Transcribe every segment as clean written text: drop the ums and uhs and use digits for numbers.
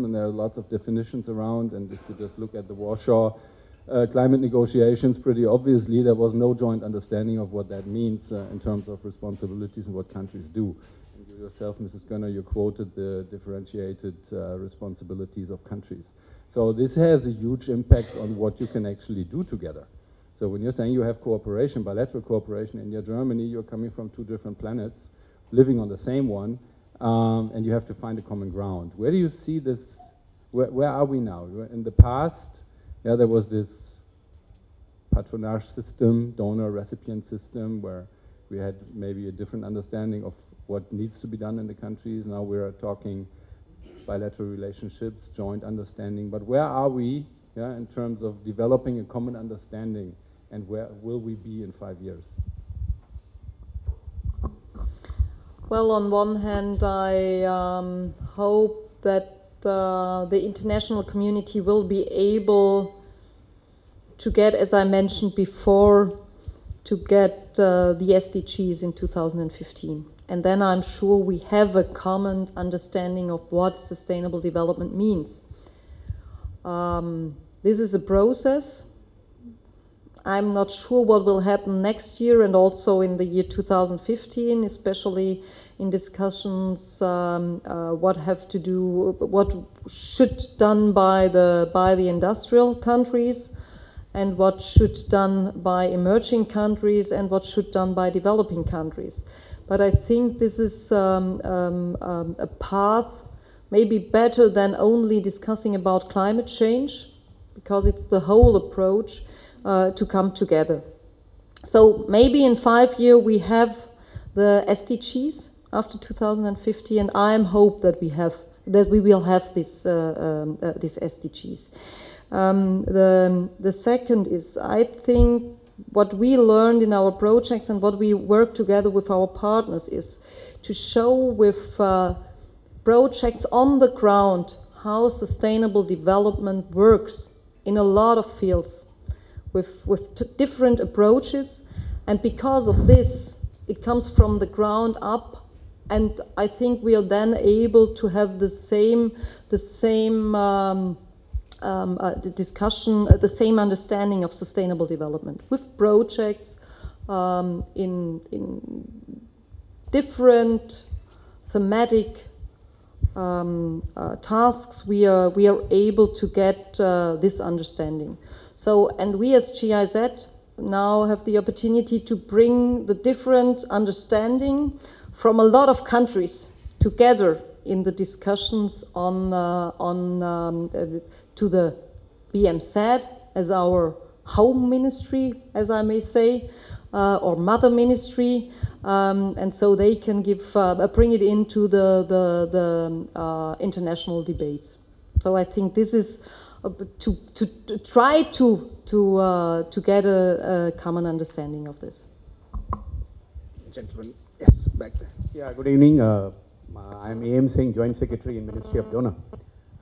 and there are lots of definitions around, and if you just look at the Warsaw climate negotiations, pretty obviously there was no joint understanding of what that means in terms of responsibilities and what countries do. And you yourself, Mrs. Gönner, you quoted the differentiated responsibilities of countries. So this has a huge impact on what you can actually do together. So when you're saying you have cooperation, bilateral cooperation, India, Germany, you're coming from two different planets, living on the same one, and you have to find a common ground. Where do you see this? Where are we now? In the past, yeah, there was this patronage system, donor-recipient system, where we had maybe a different understanding of what needs to be done in the countries. Now we're talking bilateral relationships, joint understanding. But where are we, yeah, in terms of developing a common understanding, and where will we be in 5 years? Well, on one hand, I hope that the international community will be able to get, as I mentioned before, to get the SDGs in 2015. And then I'm sure we have a common understanding of what sustainable development means. This is a process. I'm not sure what will happen next year and also in the year 2015, especially in discussions what should done by the industrial countries, and what should done by emerging countries, and what should done by developing countries. But I think this is a path maybe better than only discussing about climate change, because it's the whole approach to come together. So maybe in 5 years we have the SDGs after 2050, and I hope that we will have this SDGs. The second is, I think what we learned in our projects and what we work together with our partners is to show with projects on the ground how sustainable development works in a lot of fields with different approaches, and because of this it comes from the ground up, and I think we are then able to have the same discussion, the same understanding of sustainable development with projects in different thematic tasks. We are able to get this understanding. So, and we as GIZ now have the opportunity to bring the different understanding from a lot of countries together in the discussions to the BMZ as our home ministry, as I may say, or mother ministry, and so they can bring it into the international debates. So I think this is to try to get a common understanding of this. Gentlemen, yes, back there. Yeah, good evening. I'm A.M. Singh, Joint Secretary in Ministry of Donor,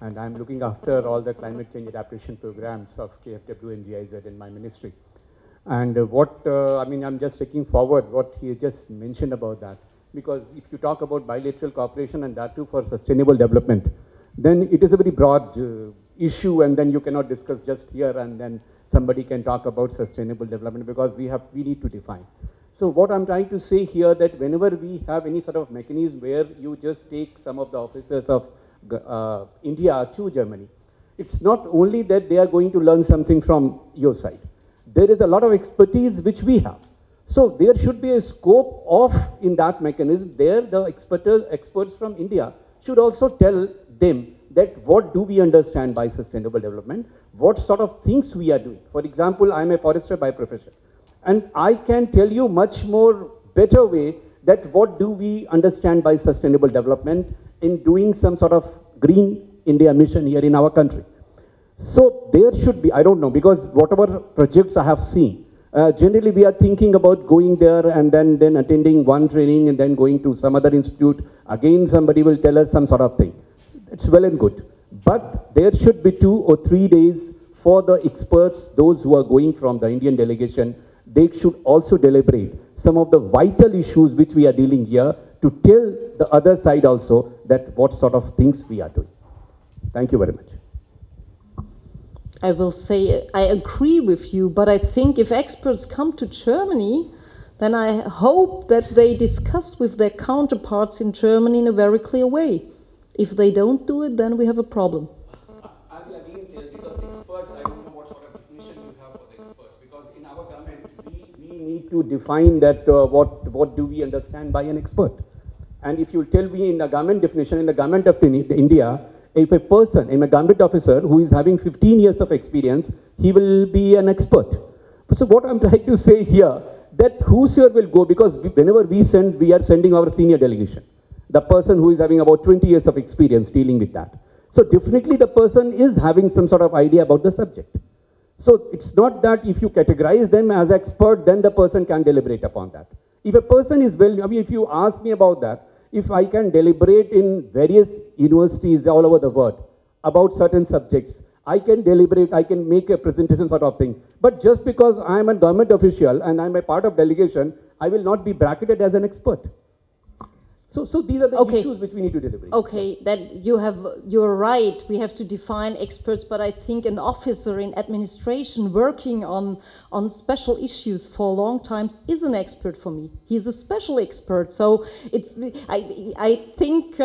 and I'm looking after all the climate change adaptation programs of KFW and GIZ in my ministry. And I'm just taking forward what he just mentioned about that, because if you talk about bilateral cooperation and that too for sustainable development, then it is a very broad issue, and then you cannot discuss just here and then somebody can talk about sustainable development, because we need to define. So what I'm trying to say here, that whenever we have any sort of mechanism where you just take some of the officers of India to Germany, it's not only that they are going to learn something from your side. There is a lot of expertise which we have. So there should be a scope of, in that mechanism, there the experts from India should also tell them that what do we understand by sustainable development, what sort of things we are doing. For example, I'm a forester by profession, and I can tell you much more better way that what do we understand by sustainable development in doing some sort of green India mission here in our country. So there should be, I don't know, because whatever projects I have seen, generally we are thinking about going there and then attending one training and then going to some other institute. Again, somebody will tell us some sort of thing. It's well and good. But there should be 2 or 3 days for the experts, those who are going from the Indian delegation. They should also deliberate some of the vital issues which we are dealing here, to tell the other side also that what sort of things we are doing. Thank you very much. I will say I agree with you, but I think if experts come to Germany, then I hope that they discuss with their counterparts in Germany in a very clear way. If they don't do it, then we have a problem. I will again tell, because experts, I don't know what sort of definition you have for the experts, because in our government, We need to define that what do we understand by an expert. And if you tell me in the government definition, in the government of India, if a person, a government officer who is having 15 years of experience, he will be an expert. So what I'm trying to say here, that whosoever will go, because whenever we send, we are sending our senior delegation. The person who is having about 20 years of experience dealing with that. So definitely the person is having some sort of idea about the subject. So it's not that if you categorize them as expert, then the person can deliberate upon that. If a person is well, I mean, if you ask me about that, if I can deliberate in various universities all over the world about certain subjects, I can deliberate, I can make a presentation sort of thing. But just because I am a government official and I am a part of delegation, I will not be bracketed as an expert. So these are the issues which we need to deliberate. Okay, that you're right. We have to define experts, but I think an officer in administration working on special issues for a long time is an expert for me. He's a special expert. So I think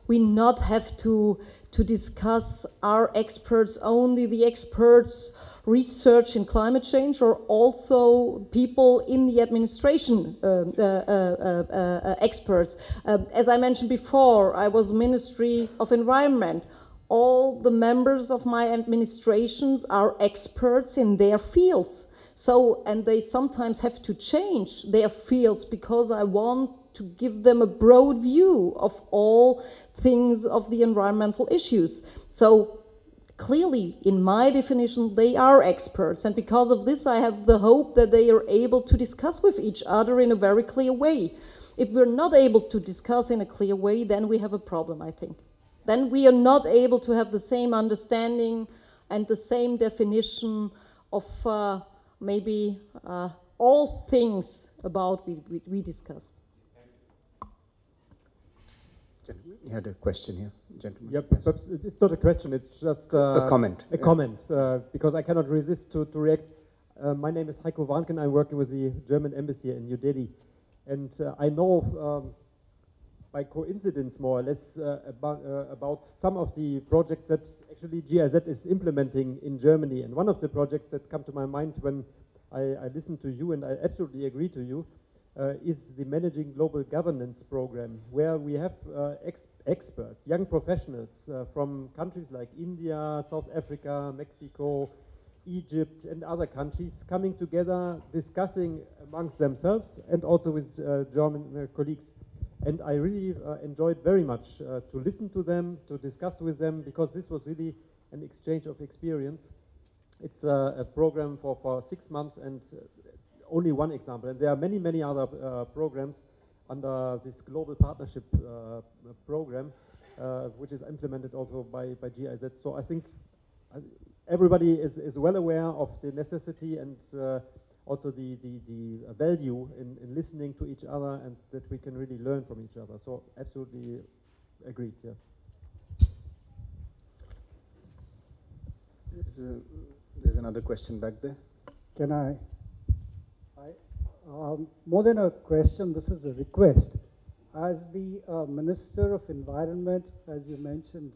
we not have to discuss our experts, only the experts research in climate change, or also people in the administration experts. As I mentioned before, I was Ministry of Environment. All the members of my administrations are experts in their fields. So, and they sometimes have to change their fields because I want to give them a broad view of all things of the environmental issues. So, clearly, in my definition, they are experts, and because of this, I have the hope that they are able to discuss with each other in a very clear way. If we're not able to discuss in a clear way, then we have a problem, I think. Then we are not able to have the same understanding and the same definition of maybe all things about we discussed. You had a question here, gentlemen. Yep, yes. It's not a question, it's just a comment. A comment, because I cannot resist to react. My name is Heiko Warnken, I'm working with the German embassy in New Delhi. And I know by coincidence, more or less, about some of the projects that actually GIZ is implementing in Germany. And one of the projects that come to my mind when I listen to you, and I absolutely agree to you, is the Managing Global Governance program, where we have experts, young professionals from countries like India, South Africa, Mexico, Egypt, and other countries coming together, discussing amongst themselves and also with German colleagues. And I really enjoyed very much to listen to them, to discuss with them, because this was really an exchange of experience. It's a program for 6 months, and only one example. And there are many, many other programs under this global partnership program, which is implemented also by GIZ. So I think everybody is well aware of the necessity and also the value in listening to each other, and that we can really learn from each other. So absolutely agreed, yeah. There's another question back there. Can I? More than a question, this is a request. As the Minister of Environment, as you mentioned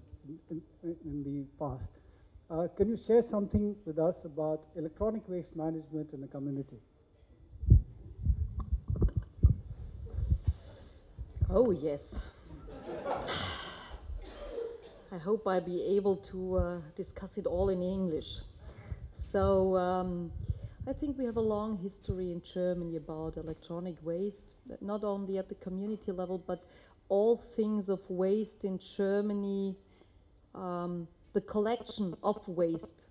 in the past, can you share something with us about electronic waste management in the community? Oh, yes. I hope I'll be able to discuss it all in English. So, I think we have a long history in Germany about electronic waste, not only at the community level, but all things of waste in Germany, the collection of waste,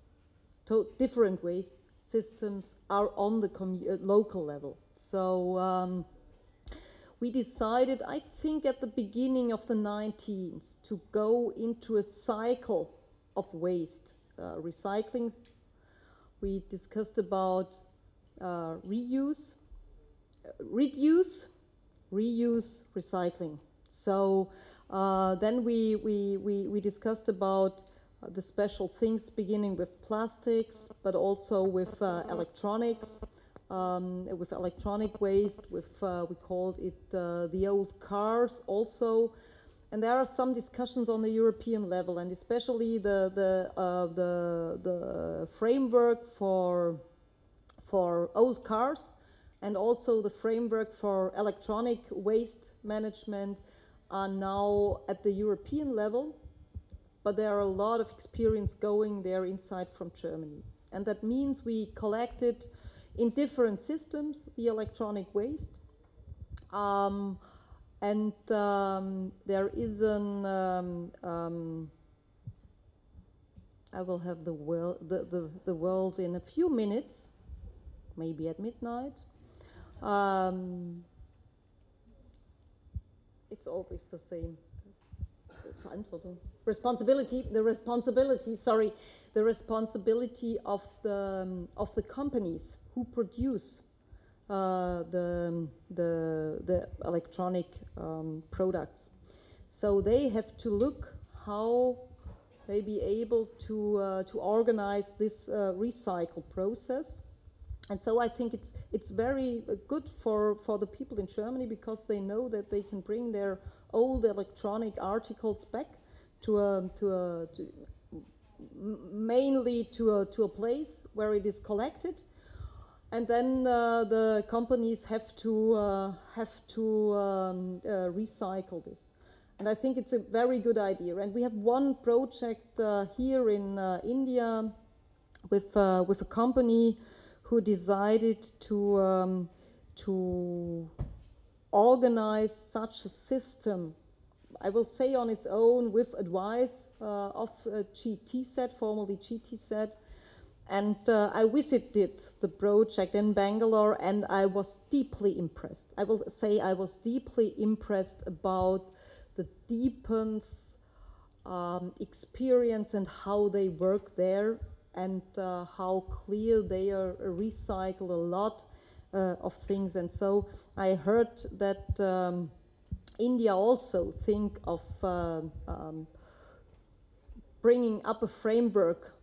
different waste systems are on the local level. So we decided, I think at the beginning of the 19th, to go into a cycle of waste, recycling. We discussed about reuse, recycling. So Then we discussed about the special things beginning with plastics, but also with electronics, with electronic waste, with we called it the old cars also. And there are some discussions on the European level, and especially the framework for old cars, and also the framework for electronic waste management are now at the European level, but there are a lot of experience going there inside from Germany. And that means we collected in different systems the electronic waste. There is an I will have the world in a few minutes, maybe at midnight. It's always the same. Responsibility of the companies who produce the electronic products. So they have to look how they be able to organize this recycle process. And so I think it's very good for the people in Germany, because they know that they can bring their old electronic articles back mainly to a place where it is collected, and then the companies have to recycle this. And I think it's a very good idea. And we have one project here in India with a company who decided to organize such a system, I will say on its own, with advice of GTZ, formerly GTZ. And I visited the project in Bangalore, and I was deeply impressed. I will say I was deeply impressed about the deepened experience and how they work there, and how clear they recycle a lot of things. And so I heard that India also think of bringing up a framework,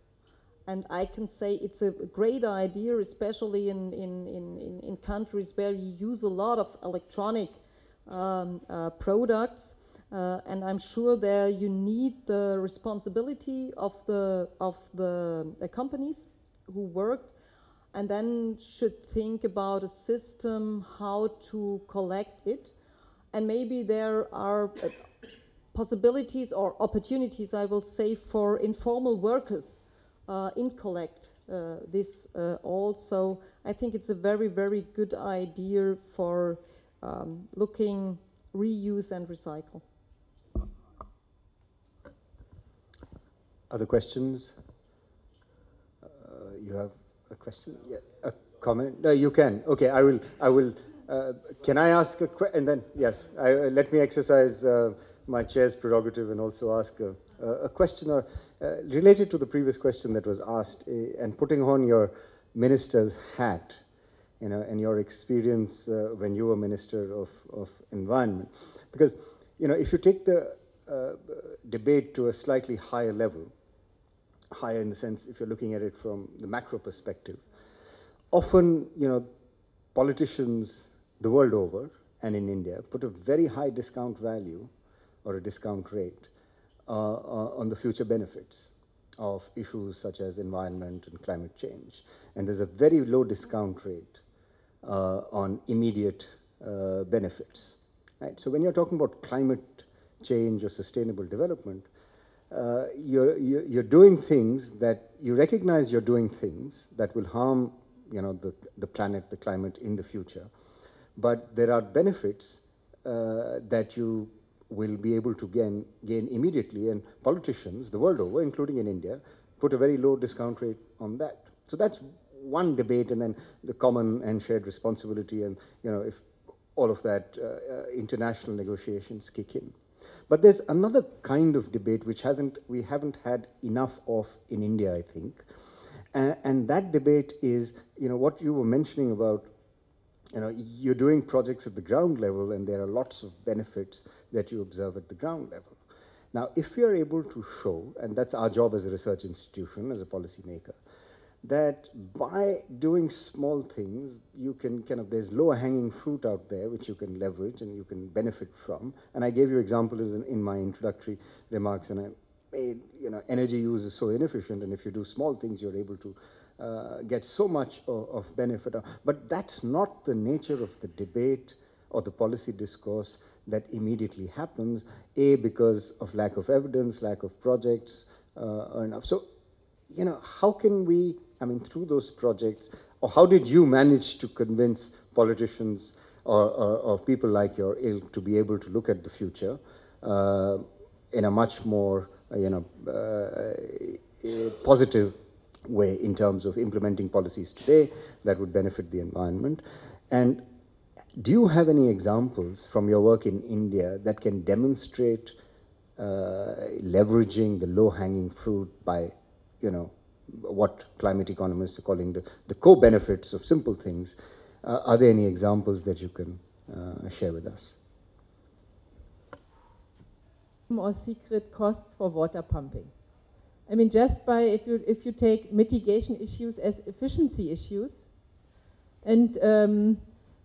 and I can say it's a great idea, especially in countries where you use a lot of electronic products, and I'm sure there you need the responsibility of the companies who work, and then should think about a system how to collect it. And maybe there are possibilities or opportunities, I will say, for informal workers in collect this also. I think it's a very, very good idea for looking reuse and recycle. Other questions? You have a question? Yeah, a comment? No, you can. Okay, I will. Can I ask a question? And then, yes, let me exercise my chair's prerogative and also ask a question related to the previous question that was asked, and putting on your minister's hat, and your experience when you were Minister of Environment. Because, if you take the debate to a slightly higher level, higher in the sense if you're looking at it from the macro perspective, often, politicians the world over and in India put a very high discount value or a discount rate on the future benefits of issues such as environment and climate change. And there's a very low discount rate on immediate benefits. Right? So when you're talking about climate change or sustainable development, you're doing things that you recognize you're doing things that will harm, the planet, the climate in the future. But there are benefits that you will be able to gain immediately, and politicians the world over, including in India, put a very low discount rate on that. So that's one debate, and then the common and shared responsibility, and if all of that international negotiations kick in. But there's another kind of debate which we haven't had enough of in India, I think, and that debate is what you were mentioning about you're doing projects at the ground level, and there are lots of benefits that you observe at the ground level. Now, if you're able to show, and that's our job as a research institution, as a policymaker, that by doing small things, you can there's low-hanging fruit out there which you can leverage and you can benefit from. And I gave you examples in my introductory remarks, and I made, energy use is so inefficient, and if you do small things, you're able to get so much of benefit. But that's not the nature of the debate or the policy discourse that immediately happens, because of lack of evidence, lack of projects, or enough. So, how can we, through those projects, or how did you manage to convince politicians or people like your ilk to be able to look at the future in a much more, positive way in terms of implementing policies today that would benefit the environment? And do you have any examples from your work in India that can demonstrate leveraging the low-hanging fruit by, what climate economists are calling the co-benefits of simple things? Are there any examples that you can share with us? Or secret costs for water pumping. Just by, if you take mitigation issues as efficiency issues, and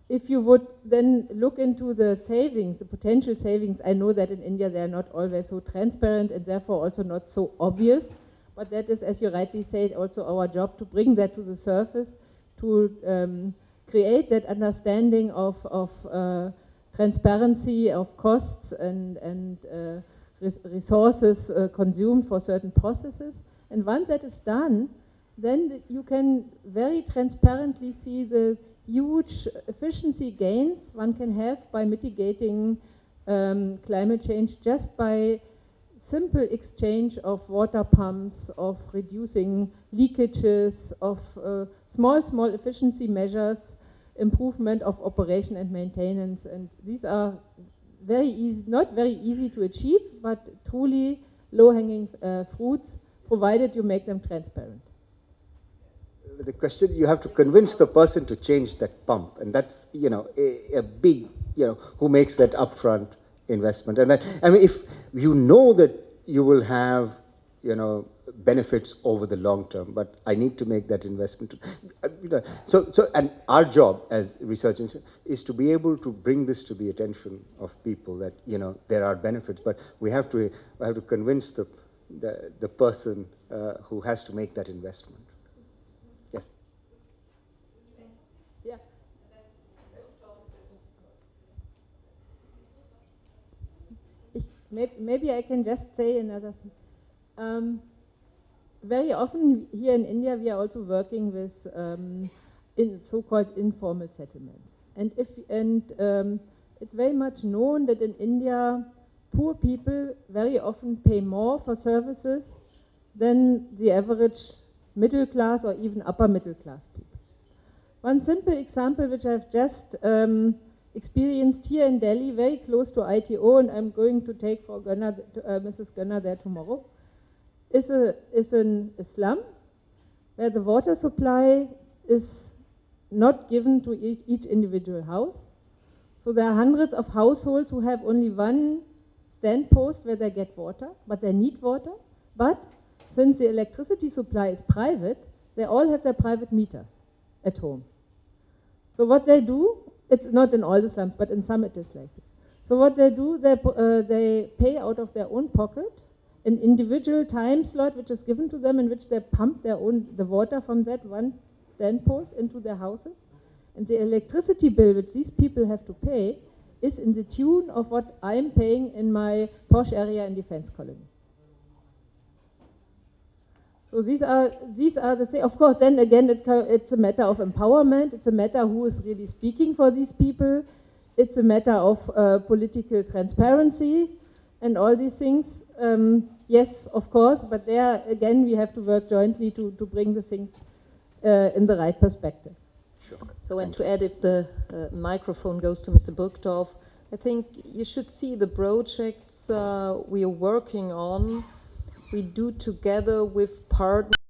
if you would then look into the savings, the potential savings, I know that in India they are not always so transparent and therefore also not so obvious, but that is, as you rightly said, also our job to bring that to the surface, to create that understanding of transparency of costs and resources consumed for certain processes. And once that is done, then you can very transparently see the huge efficiency gains one can have by mitigating climate change just by simple exchange of water pumps, of reducing leakages, of small efficiency measures, improvement of operation and maintenance. And these are very easy, not very easy to achieve, but truly low-hanging fruits, provided you make them transparent. The question, you have to convince the person to change that pump, and that's, a big, who makes that upfront investment. And that, if you know that you will have, benefits over the long term, but I need to make that investment. So, and our job as researchers is to be able to bring this to the attention of people that, there are benefits, but we have to convince the person who has to make that investment. Yes. Yeah. Maybe I can just say another thing. Very often here in India we are also working with in so-called informal settlements, and it's very much known that in India poor people very often pay more for services than the average middle class or even upper middle class people. One simple example which I've just experienced here in Delhi, very close to ITO, and I'm going to take for Gönner, Mrs. Gönner there tomorrow, is a slum where the water supply is not given to each individual house. So there are hundreds of households who have only one stand post where they get water, but they need water. But since the electricity supply is private, they all have their private meters at home. So what they do, it's not in all the slums, but in some it is like this. So what they do, they pay out of their own pocket an individual time slot which is given to them, in which they pump the water from that one stand post into their houses. And the electricity bill which these people have to pay is in the tune of what I'm paying in my posh area in Defense Colony. So these are the things. Of course, then again, it's a matter of empowerment. It's a matter who is really speaking for these people. It's a matter of political transparency and all these things. Yes, of course, but there again we have to work jointly to bring the things in the right perspective. Sure. So, and to add, if the microphone goes to Mr. Burgdorf, I think you should see the projects we are working on. We do together with partners